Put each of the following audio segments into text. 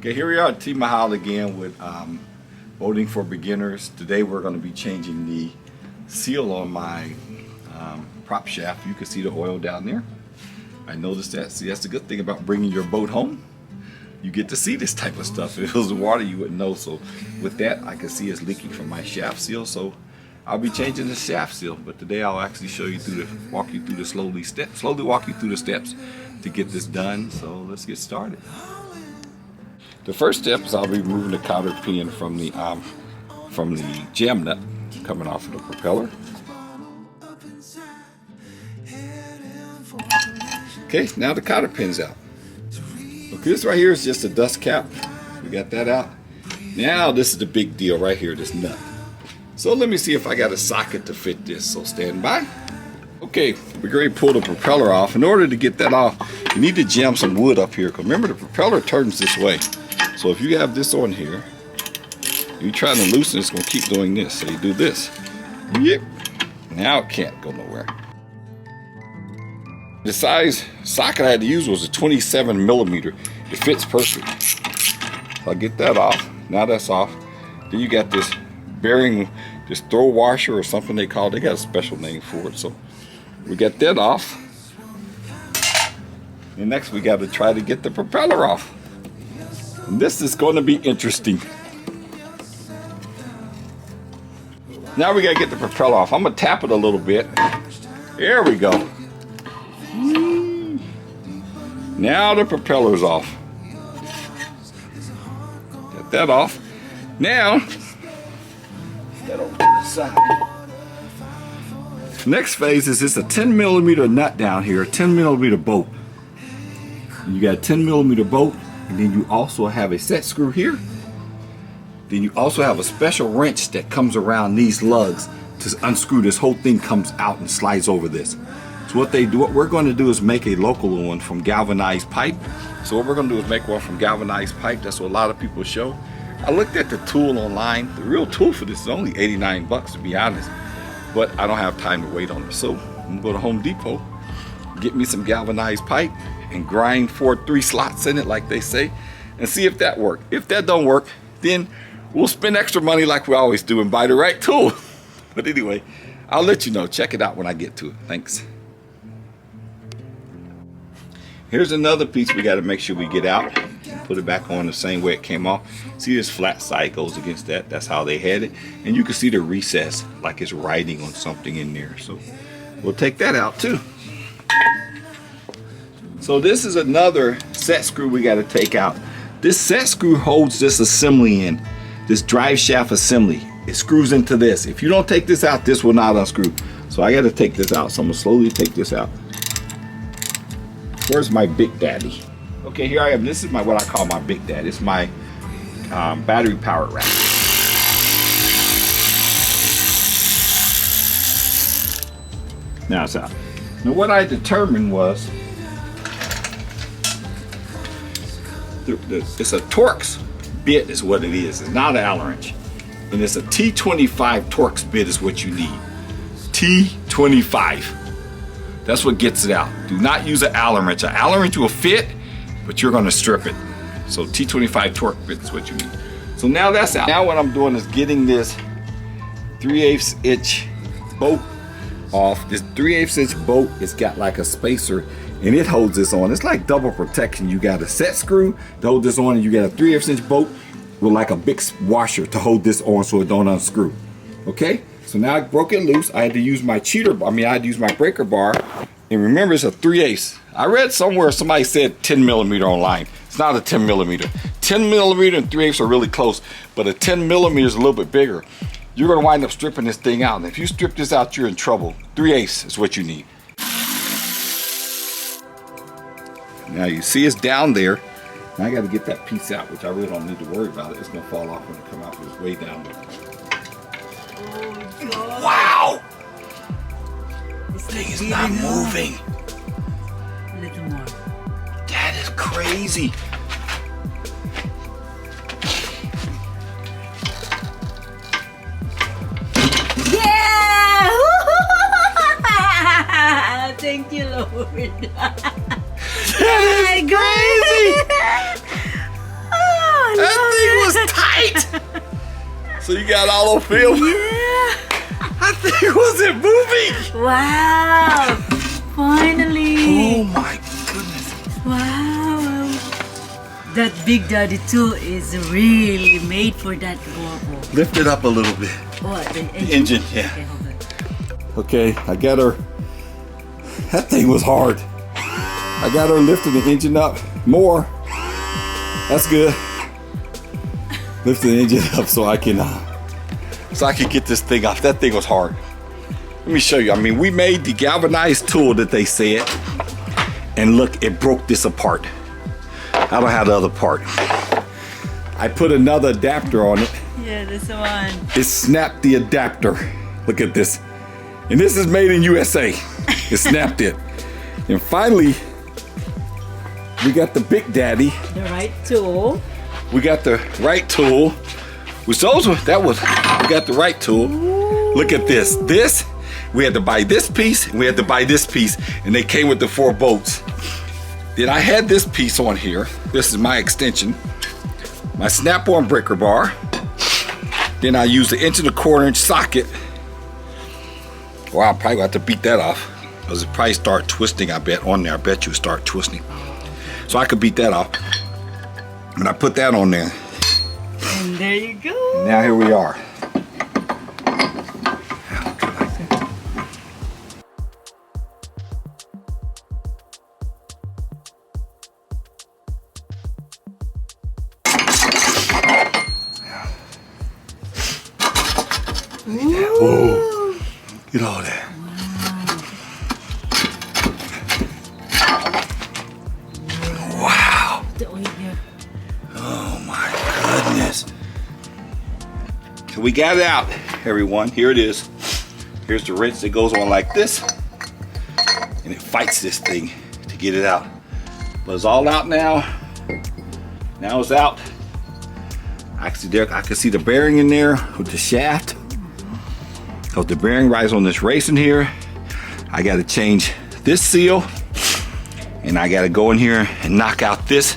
Okay, here we are at T Mahal again with boating for beginners. Today we're going to be changing the seal on my prop shaft. You can see the oil down there. I noticed that. See, that's the good thing about bringing your boat home. You get to see this type of stuff. If it was water, you wouldn't know. So with that, I can see it's leaking from my shaft seal. So I'll be changing the shaft seal. But today I'll actually show you through walk you through the slowly walk you through the steps to get this done. So let's get started. The first step is I'll be removing the cotter pin from the jam nut coming off of the propeller. Okay, now the cotter pin's out. Okay, this right here is just a dust cap. We got that out. Now this is the big deal right here, this nut. So let me see if I got a socket to fit this, so stand by. Okay, we're going to pull the propeller off. In order to get that off, you need to jam some wood up here, because remember the propeller turns this way. So if you have this on here, you try to loosen, it's going to keep doing this. So you do this. Yep. Now it can't go nowhere. The size socket I had to use was a 27 millimeter. It fits perfect. So I get that off. Now that's off. Then you got this bearing, this throw washer or something they call it. They got a special name for it. So we got that off. And next we got to try to get the propeller off. And this is going to be interesting. Now we got to get the propeller off. I'm going to tap it a little bit. There we go. Now the propeller's off. Get that off. Now, that over to the side. Next phase is this a 10 millimeter nut down here, a 10 millimeter bolt. You got a 10 millimeter bolt, and then you also have a set screw here. Then you also have a special wrench that comes around these lugs to unscrew. This whole thing comes out and slides over this. So what we're going to do is make a local one from galvanized pipe. So what we're going to do is make one from galvanized pipe. That's what a lot of people show. I looked at the tool online. The real tool for this is only 89 bucks, to be honest. But I don't have time to wait on it. So I'm going to go to Home Depot, get me some galvanized pipe, and grind 4-3 slots in it, like they say, and see if that works. If that don't work, then we'll spend extra money like we always do and buy the right tool. But anyway, I'll let you know. Check it out when I get to it. Thanks. Here's another piece we got to make sure we get out. Put it back on the same way it came off. See, this flat side goes against that. That's how they had it. And you can see the recess like it's writing on something in there. So we'll take that out too. So this is another set screw we got to take out. This set screw holds this assembly in, this drive shaft assembly. It screws into this. If you don't take this out, this will not unscrew. So I got to take this out. So I'm going to slowly take this out. Where's my big daddy? Okay, here I am. This is what I call my big daddy. It's my battery powered rack. Now it's out. Now what I determined was it's a Torx bit is what it is. It's not an Allen wrench. And it's a T25 Torx bit is what you need. T25. That's what gets it out. Do not use an Allen wrench. An Allen wrench will fit, but you're going to strip it. So T25 Torx bit is what you need. So now that's out. Now what I'm doing is getting this 3/8 inch bolt off. This 3/8 inch bolt, it's got like a spacer and it holds this on. It's like double protection. You got a set screw to hold this on, and you got a 3/8 inch bolt with like a big washer to hold this on so it don't unscrew. Okay? So now I broke it loose. I had to use my I had to use my breaker bar. And remember, it's a 3/8. I read somewhere somebody said 10 millimeter online. It's not a 10 millimeter. 10 millimeter and 3/8 are really close, but a 10 millimeter is a little bit bigger. You're gonna wind up stripping this thing out. And if you strip this out, you're in trouble. 3/8 is what you need. Now you see it's down there. Now I gotta get that piece out, which I really don't need to worry about it. It's gonna fall off when it come out. It's way down there. Wow! This thing is not moving. A little more. That is crazy. Yeah! Thank you, Lord. That is crazy. tight. So you got all on film? Yeah. I think it wasn't moving. Wow. Finally. Oh my goodness. Wow. That Big Daddy tool is really made for that Volvo. Lift it up a little bit. What? The Engine, yeah. Okay, hold on. Okay, I got her. That thing was hard. I got her lifting the engine up more. That's good. Lifting the engine up so I can get this thing off. That thing was hard. Let me show you. I mean, we made the galvanized tool that they said, and look, it broke this apart. I don't have the other part. I put another adapter on it. Yeah, this one. It snapped the adapter. Look at this. And this is made in USA. It snapped it. And finally, we got the Big Daddy. The right tool. We got the right tool. We got the right tool. Look at this. We had to buy this piece, and we had to buy this piece, and they came with the 4 bolts. Then I had this piece on here. This is my extension. My snap-on breaker bar. Then I used the 1.25" socket. Well, I'll probably have to beat that off, because it probably start twisting, I bet, on there. I bet you it start twisting. So I could beat that off. And I put that on there. And there you go. Now here we are. Whoa. Get all that. Wow. Oh my goodness. So we got it out, everyone. Here it is. Here's the wrench that goes on like this. And it fights this thing to get it out. But it's all out now. Now it's out. I can see the bearing in there with the shaft. Because the bearing rides on this racing here. I got to change this seal. And I got to go in here and knock out this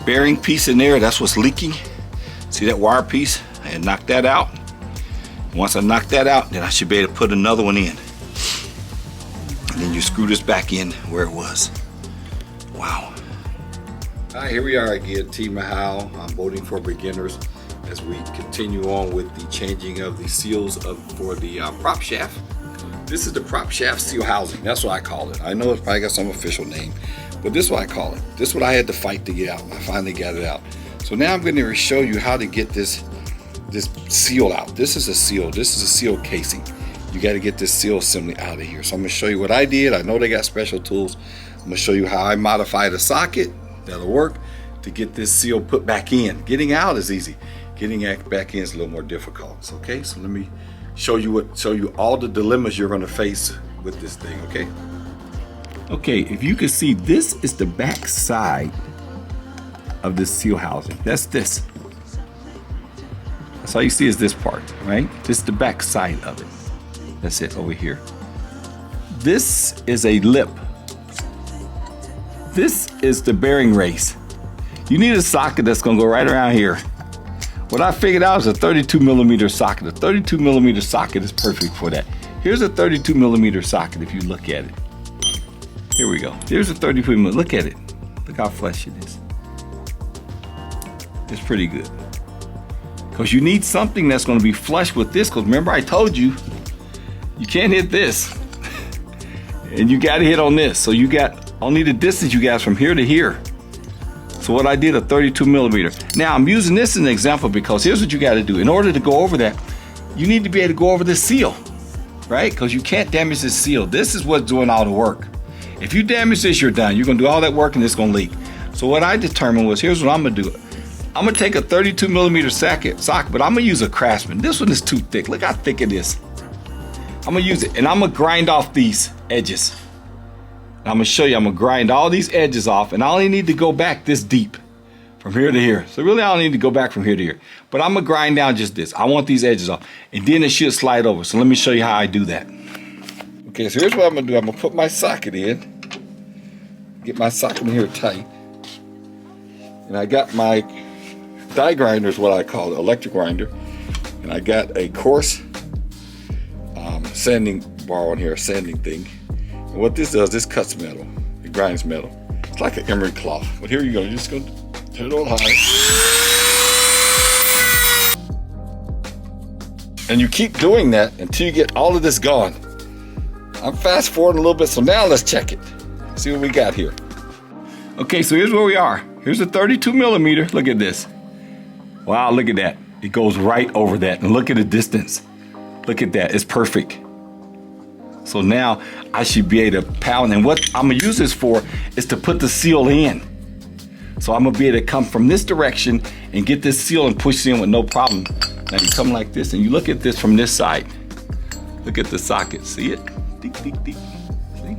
bearing piece in there. That's what's leaking. See that wire piece? And knock that out. Once I knock that out, then I should be able to put another one in. And then you screw this back in where it was. Wow. All right, here we are again, Team Mahal. I'm voting for beginners as we continue on with the changing of the seals for the prop shaft. This is the prop shaft seal housing. That's what I call it. I know it's probably got some official name, but this is what I call it. This is what I had to fight to get out. I finally got it out. So now I'm going to show you how to get this seal out. This is a seal. This is a seal casing. You got to get this seal assembly out of here. So I'm going to show you what I did. I know they got special tools. I'm going to show you how I modified a socket that'll work to get this seal put back in. Getting out is easy. Getting back in is a little more difficult. So, okay, so let me show you all the dilemmas you're going to face with this thing. Okay. Okay, if you can see, this is the back side of this seal housing. That's this. That's all you see is this part, right? This is the back side of it. That's it over here. This is a lip. This is the bearing race. You need a socket that's gonna go right around here. What I figured out is a 32mm socket. A 32mm socket is perfect for that. Here's a 32mm socket if you look at it. Here we go. Here's a 32mm. Look at it. Look how flush it is. It's pretty good. Because you need something that's going to be flush with this. Because remember I told you, you can't hit this. And you got to hit on this. So you got only the distance you got from here to here. So what I did, a 32mm. Now I'm using this as an example because here's what you got to do. In order to go over that, you need to be able to go over this seal. Right? Because you can't damage this seal. This is what's doing all the work. If you damage this, you're done. You're going to do all that work and it's going to leak. So what I determined was, here's what I'm going to do. I'm going to take a 32mm socket, but I'm going to use a Craftsman. This one is too thick. Look how thick it is. I'm going to use it, and I'm going to grind off these edges. And I'm going to show you, I'm going to grind all these edges off, and I only need to go back this deep from here to here. So really, I don't need to go back from here to here. But I'm going to grind down just this. I want these edges off, and then it should slide over. So let me show you how I do that. Okay, so here's what I'm going to do. I'm going to put my socket in. Get my socket in here tight. And I got my die grinder is what I call it, electric grinder. And I got a coarse sanding bar on here, a sanding thing. And what this does, this cuts metal. It grinds metal. It's like an emery cloth. But here you go. You're just going to turn it on high. And you keep doing that until you get all of this gone. I'm fast forwarding a little bit, so now let's check it. See what we got here. Okay, so here's where we are. Here's a 32 millimeter. Look at this. Wow, look at that. It goes right over that. And look at the distance. Look at that. It's perfect. So now I should be able to pound. And what I'm going to use this for is to put the seal in. So I'm going to be able to come from this direction and get this seal and push it in with no problem. Now you come like this and you look at this from this side. Look at the socket. See it? Deep, deep, deep. See?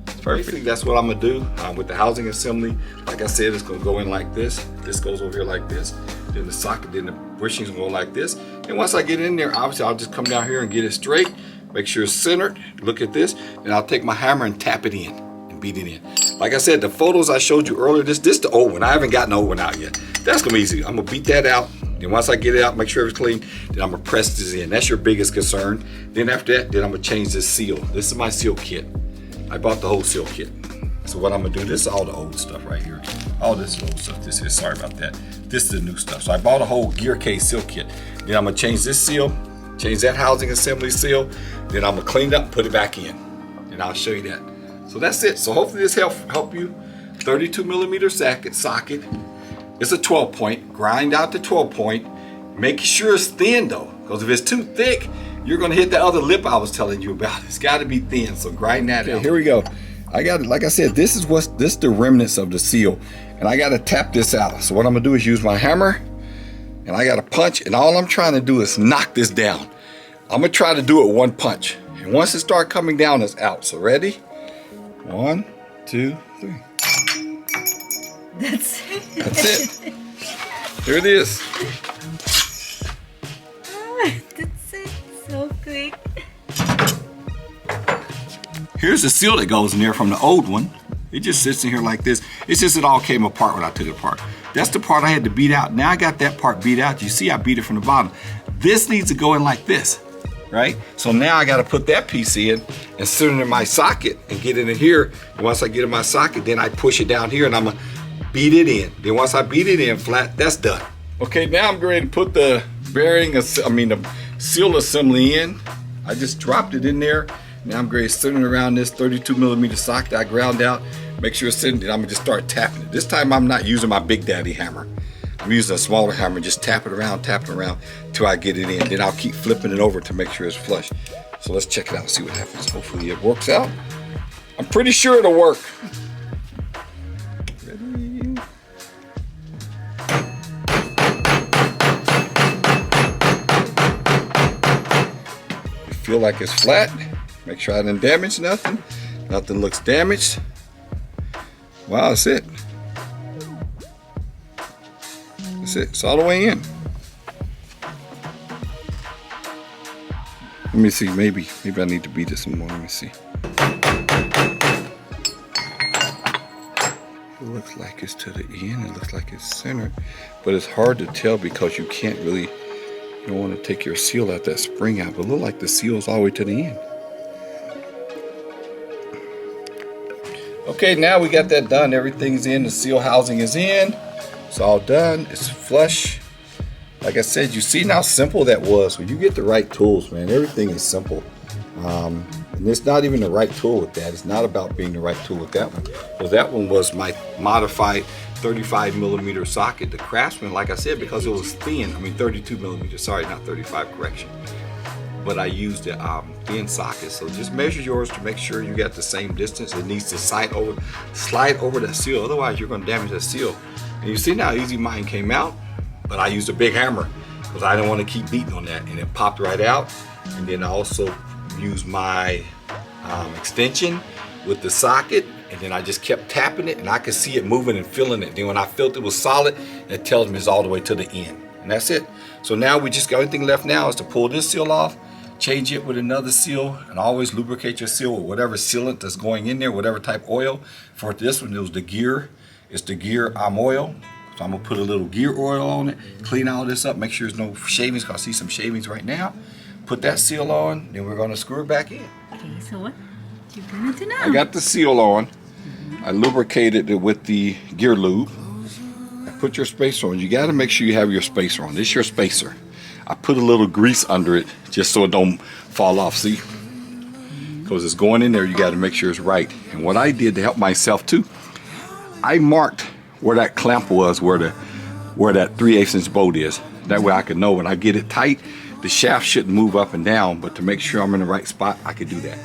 Perfect. Basically, that's what I'm gonna do with the housing assembly. Like I said, it's gonna go in like this. This goes over here like this. Then the socket, then the bushings will go like this. And once I get in there, obviously I'll just come down here and get it straight. Make sure it's centered. Look at this. And I'll take my hammer and tap it in and beat it in. Like I said, the photos I showed you earlier, this the old one. I haven't gotten the old one out yet. That's gonna be easy. I'm gonna beat that out. Then once I get it out, make sure it's clean, then I'm gonna press this in. That's your biggest concern. Then after that, then I'm gonna change this seal. This is my seal kit. I bought the whole seal kit. So what I'm gonna do, this is all the old stuff right here. All this is old stuff. This is, sorry about that. This is the new stuff. So I bought a whole gear case seal kit. Then I'm gonna change this seal, change that housing assembly seal. Then I'm gonna clean it up and put it back in. And I'll show you that. So that's it. So hopefully this help you. 32 millimeter socket. It's a 12 point, grind out the 12 point, make sure it's thin though, because if it's too thick, you're gonna hit the other lip I was telling you about. It's gotta be thin, so grind that out. Here we go. I got it, like I said, this is the remnants of the seal, and I gotta tap this out. So what I'm gonna do is use my hammer, and I gotta punch, and all I'm trying to do is knock this down. I'm gonna try to do it one punch, and once it starts coming down, it's out. So ready? 1, 2, 3. That's it. That's it. Here it is. That's it. So quick. Here's the seal that goes in there from the old one. It just sits in here like this. It's just it all came apart when I took it apart. That's the part I had to beat out. Now I got that part beat out. You see I beat it from the bottom. This needs to go in like this, right? So now I got to put that piece in and sit it in my socket and get it in here. And once I get in my socket, then I push it down here and I'm going to beat it in. Then once I beat it in flat, that's done. Okay, now I'm going to put the the seal assembly in. I just dropped it in there. Now I'm going to center it around this 32 millimeter socket I ground out. Make sure it's sitting, then I'm going to just start tapping it. This time I'm not using my Big Daddy hammer. I'm using a smaller hammer, just tap it around till I get it in. Then I'll keep flipping it over to make sure it's flush. So let's check it out and see what happens. Hopefully it works out. I'm pretty sure it'll work. Feel like it's flat. Make sure I didn't damage nothing. Nothing looks damaged. Wow, that's it. That's it. It's all the way in. Let me see. Maybe I need to beat it some more. Let me see. It looks like it's to the end. It looks like it's centered, but it's hard to tell because you can't really. You don't want to take your seal out, that spring out, but it looks like the seal is all the way to the end. Okay, now we got that done. Everything's in. The seal housing is in. It's all done. It's flush. Like I said, you see how simple that was. When you get the right tools, man, everything is simple. And it's not even the right tool with that. It's not about being the right tool with that one. Well, that one was my modified 35 millimeter socket, the Craftsman, like I said, because it was thin. 32 millimeters, sorry, not 35, correction. But I used the thin socket. So just measure yours to make sure you got the same distance. It needs to slide over the seal. Otherwise, you're gonna damage the seal. And you see how easy mine came out? But I used a big hammer because I didn't want to keep beating on that. And it popped right out. And then I also used my extension with the socket, and then I just kept tapping it, and I could see it moving and feeling it. Then when I felt it was solid, it tells me it's all the way to the end, and that's it. So now we just got everything left now is to pull this seal off, change it with another seal, and always lubricate your seal with whatever sealant that's going in there, whatever type oil. For this one, it was the Gear. It's the Gear oil. So I'm gonna put a little gear oil on it, clean all this up, make sure there's no shavings, cause I see some shavings right now. Put that seal on, then we're gonna screw it back in. Okay, so what you gonna do now? I got the seal on. I lubricated it with the gear lube. I put your spacer on. You gotta make sure you have your spacer on. This is your spacer. I put a little grease under it just so it don't fall off, see? Because it's going in there, you gotta make sure it's right. And what I did to help myself too, I marked where that clamp was, where that 3/8 inch bolt is. That way I can know when I get it tight, the shaft shouldn't move up and down, but to make sure I'm in the right spot, I could do that.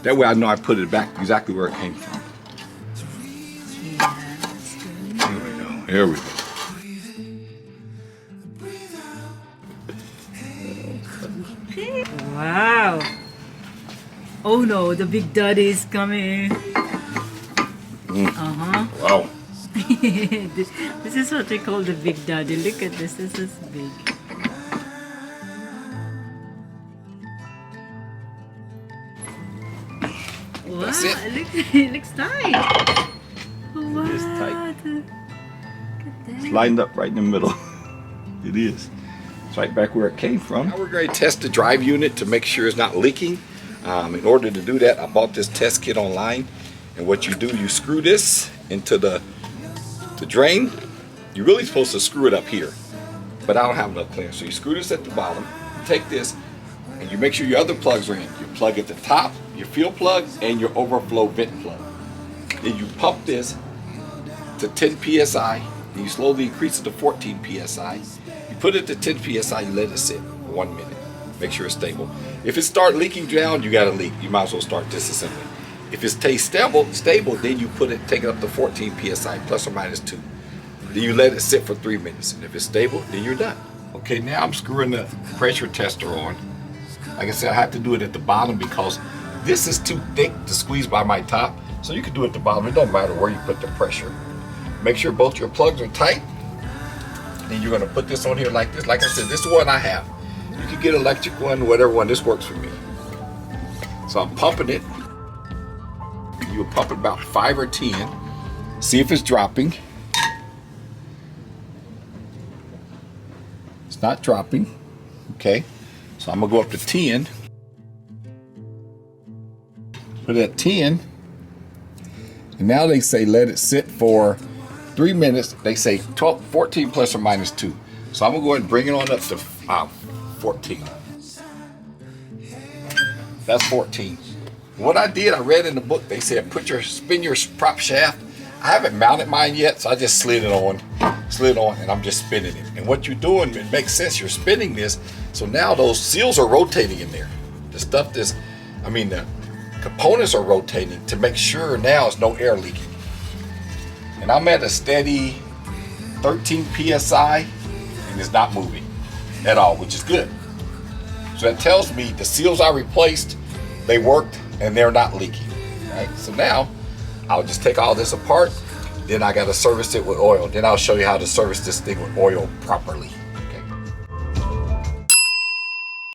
That way I know I put it back exactly where it came from. Here we go, here we go. Wow. Oh no, the big daddy is coming. Wow. this is what they call the big daddy. Look at this. This is big. Wow, That's it. It looks tight. Wow. It is tight. Look at It's that. lined up right in the middle. It is. It's right back where it came from. Now we're going to test the drive unit to make sure it's not leaking. In order to do that, I bought this test kit online. And what you do, you screw this into the drain. You're really supposed to screw it up here, but I don't have enough clearance. So you screw this at the bottom, you take this, and you make sure your other plugs are in. You plug at the top, your fuel plug, and your overflow vent plug. Then you pump this to 10 psi, and you slowly increase it to 14 psi. You put it to 10 psi, you let it sit for 1 minute. Make sure it's stable. If it starts leaking down, you got a leak. You might as well start disassembling. If it stays stable, then you take it up to 14 psi, plus or minus 2. Then you let it sit for 3 minutes. And if it's stable, then you're done. Okay, now I'm screwing the pressure tester on. Like I said, I have to do it at the bottom because this is too thick to squeeze by my top. So you can do it at the bottom. It don't matter where you put the pressure. Make sure both your plugs are tight. Then you're gonna put this on here like this. Like I said, this is the one I have. You can get electric one, whatever one. This works for me. So I'm pumping it. You'll pump it about 5 or 10. See if it's dropping. It's not dropping. Okay. So I'm gonna go up to 10. Put it at 10. And now they say let it sit for 3 minutes. They say 14 plus or minus 2. So I'm gonna go ahead and bring it on up to 14. That's 14. What I did, I read in the book, they said spin your prop shaft. I haven't mounted mine yet, so I just slid it on, and I'm just spinning it. And what you're doing, it makes sense. You're spinning this, so now those seals are rotating in there. The components are rotating to make sure now there's no air leaking. And I'm at a steady 13 psi, and it's not moving at all, which is good. So that tells me the seals I replaced, they worked and they're not leaking. Right? So now I'll just take all this apart. Then I got to service it with oil. Then I'll show you how to service this thing with oil properly.